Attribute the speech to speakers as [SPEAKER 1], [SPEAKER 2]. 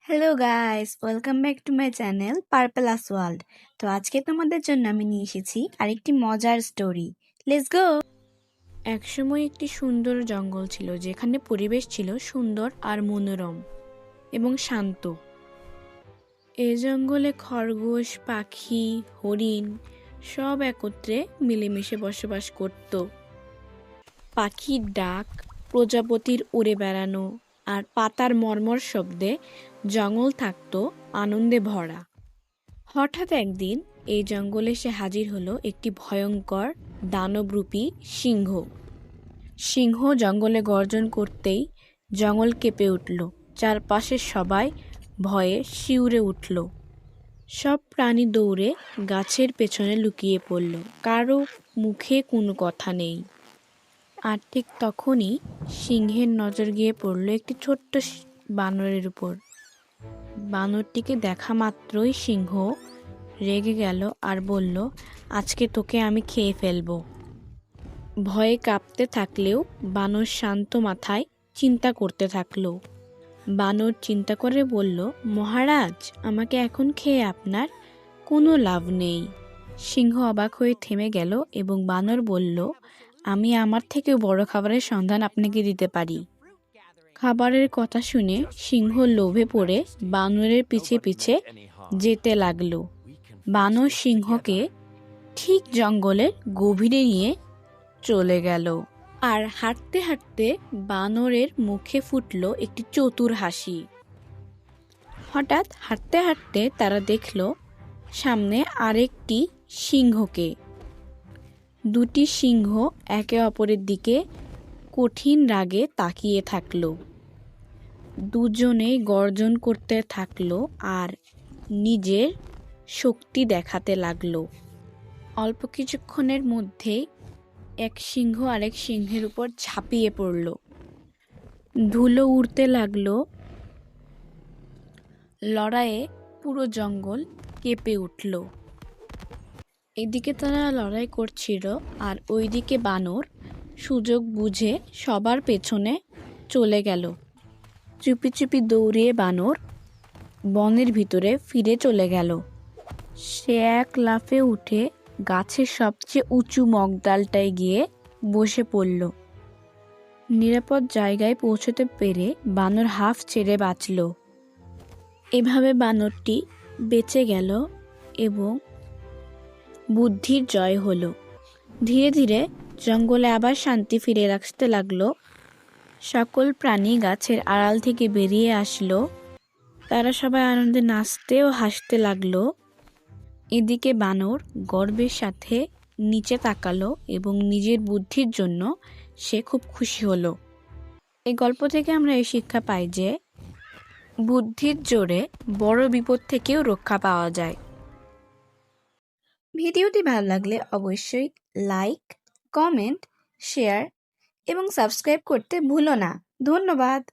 [SPEAKER 1] Hello guys, welcome back to my channel purpleous world. তো আজকে তোমাদের জন্য আমি নিয়ে এসেছি আরেকটি মজার স্টোরি। Let's go. একসময় একটি সুন্দর জঙ্গল ছিল, যেখানে পরিবেশ ছিল সুন্দর আর মনোরম এবং শান্ত। এই জঙ্গলে খরগোশ, পাখি, হরিণ সব একত্রে মিলেমিশে বসবাস করত। পাখির ডাক, প্রজাপতির উড়ে বেড়ানো আর পাতার মর্মর শব্দে জঙ্গল থাকতো আনন্দে ভরা। হঠাৎ একদিন এই জঙ্গলে এসে হাজির হলো একটি ভয়ঙ্কর দানবরূপী সিংহ। সিংহ জঙ্গলে গর্জন করতেই জঙ্গল কেঁপে উঠল। চারপাশের সবাই ভয়ে শিউরে উঠল। সব প্রাণী দৌড়ে গাছের পেছনে লুকিয়ে পড়ল। কারো মুখে কোনো কথা নেই। আর ঠিক তখনই সিংহের নজর গিয়ে পড়ল একটি ছোট্ট বানরের উপর। বানরটিকে দেখা মাত্রই সিংহ রেগে গেল আর বলল, আজকে তোকে আমি খেয়ে ফেলবো। ভয়ে কাঁপতে থাকলেও বানর শান্ত মাথায় চিন্তা করতে থাকলো। বানর চিন্তা করে বলল, মহারাজ, আমাকে এখন খেয়ে আপনার কোনো লাভ নেই। সিংহ অবাক হয়ে থেমে গেল এবং বানর বলল, আমি আমার থেকেও বড় খাবারের সন্ধান আপনাকে দিতে পারি। খাবারের কথা শুনে সিংহ লোভে পড়ে বানরের পিছে পিছে যেতে লাগলো। বানর সিংহকে ঠিক জঙ্গলের গভীরে নিয়ে চলে গেল। আর হাঁটতে হাঁটতে বানরের মুখে ফুটল একটি চতুর হাসি। হঠাৎ হাঁটতে হাঁটতে তারা দেখল সামনে আরেকটি সিংহকে। দুটি সিংহ একে অপরের দিকে কঠিন রাগে তাকিয়ে থাকলো। দুজনে গর্জন করতে থাকলো আর নিজের শক্তি দেখাতে লাগলো। অল্প কিছুক্ষণের মধ্যেই এক সিংহ আরেক সিংহের উপর ঝাঁপিয়ে পড়ল। ধুলো উড়তে লাগলো। লড়াইয়ে পুরো জঙ্গল কেঁপে উঠল। এদিকে তারা লড়াই করছিল আর ওইদিকে বানর সুযোগ বুঝে সবার পেছনে চলে গেল। চুপি চুপি দৌড়িয়ে বানর বনের ভিতরে ফিরে চলে গেল। সে এক লাফে উঠে গাছের সবচেয়ে উঁচু মগডালটায় গিয়ে বসে পড়ল। নিরাপদ জায়গায় পৌঁছতে পেরে বানর হাঁফ ছেড়ে বাঁচল। এভাবে বানরটি বেঁচে গেল এবং বুদ্ধির জয় হলো। ধীরে ধীরে জঙ্গলে আবার শান্তি ফিরে আসতে লাগলো। সকল প্রাণী গাছের আড়াল থেকে বেরিয়ে আসলো। তারা সবাই আনন্দে নাচতে ও হাসতে লাগলো। এদিকে বানর গর্বের সাথে নিচে তাকালো এবং নিজের বুদ্ধির জন্য সে খুব খুশি হলো। এই গল্প থেকে আমরা এই শিক্ষা পাই যে বুদ্ধির জোরে বড় বিপদ থেকেও রক্ষা পাওয়া যায়। ভিডিওটি ভালো লাগলে অবশ্যই লাইক, কমেন্ট, শেয়ার এবং সাবস্ক্রাইব করতে ভুলো না। ধন্যবাদ।